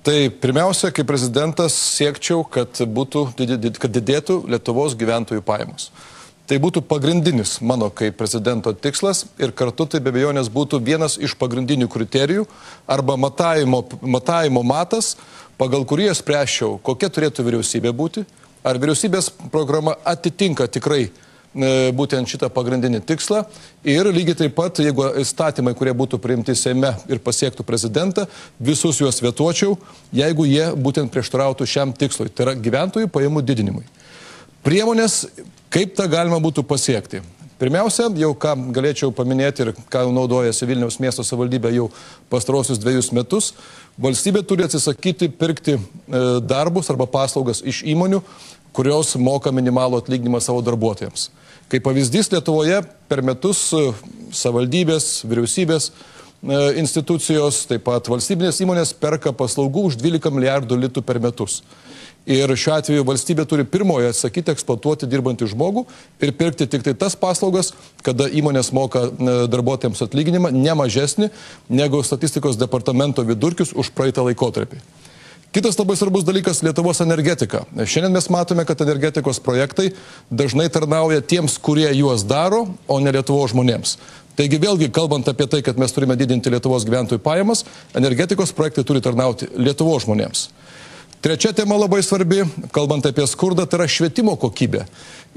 Tai pirmiausia, kaip prezidentas siekčiau, kad didėtų Lietuvos gyventojų pajamos. Tai būtų pagrindinis mano kaip prezidento tikslas ir kartu tai be abejonės būtų vienas iš pagrindinių kriterijų arba matavimo matas, pagal kurį aš spręsčiau, kokia turėtų vyriausybė būti, ar vyriausybės programa atitinka tikrai būtent šitą pagrindinį tikslą ir lygiai taip pat, jeigu įstatymai, kurie būtų priimti Seime ir pasiektų prezidentą, visus juos vetuočiau, jeigu jie būtent prieštarautų šiam tikslui, tai yra gyventojų pajamų didinimui. Priemonės, kaip tą galima būtų pasiekti. Pirmiausia, jau ką galėčiau paminėti ir ką naudojasi Vilniaus miesto savivaldybė jau pastarosius 2 metus, valstybė turi atsisakyti pirkti darbus arba paslaugas iš įmonių, kurios moka minimalų atlyginimą savo darbuotojams. Kaip pavyzdys, Lietuvoje per metus savivaldybės, vyriausybės institucijos, taip pat valstybinės įmonės perka paslaugų už 12 milijardų litų per metus. Ir šiuo atveju valstybė turi pirmoje atsakyti eksploatuoti dirbantį žmogų ir pirkti tik tai tas paslaugas, kada įmonės moka darbuotojams atlyginimą ne mažesnį negu statistikos departamento vidurkius už praeitą laikotarpį. Kitas labai svarbus dalykas - Lietuvos energetika. Šiandien mes matome, kad energetikos projektai dažnai tarnauja tiems, kurie juos daro, o ne Lietuvos žmonėms. Taigi vėlgi, kalbant apie tai, kad mes turime didinti Lietuvos gyventojų pajamas, energetikos projektai turi tarnauti Lietuvos žmonėms. Trečia tema labai svarbi, kalbant apie skurdą, tai yra švietimo kokybė.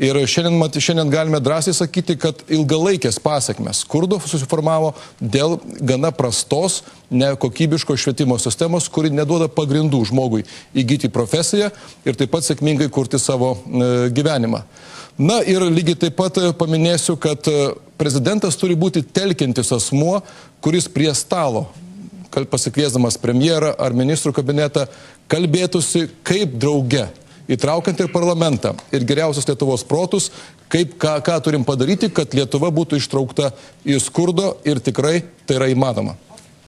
Ir šiandien galime drąsiai sakyti, kad ilgalaikės pasiekmes skurdo susiformavo dėl gana prastos, nekokybiško švietimo sistemos, kuri neduoda pagrindų žmogui įgyti profesiją ir taip pat sėkmingai kurti savo gyvenimą. Na ir lygiai taip pat paminėsiu, kad prezidentas turi būti telkiantis asmuo, kuris prie stalo, pasikviesdamas premjerą ar ministrų kabinetą, kalbėtųsi kaip drauge, įtraukiant ir parlamentą, ir geriausius Lietuvos protus, ką turim padaryti, kad Lietuva būtų ištraukta iš skurdo ir tikrai tai yra įmanoma.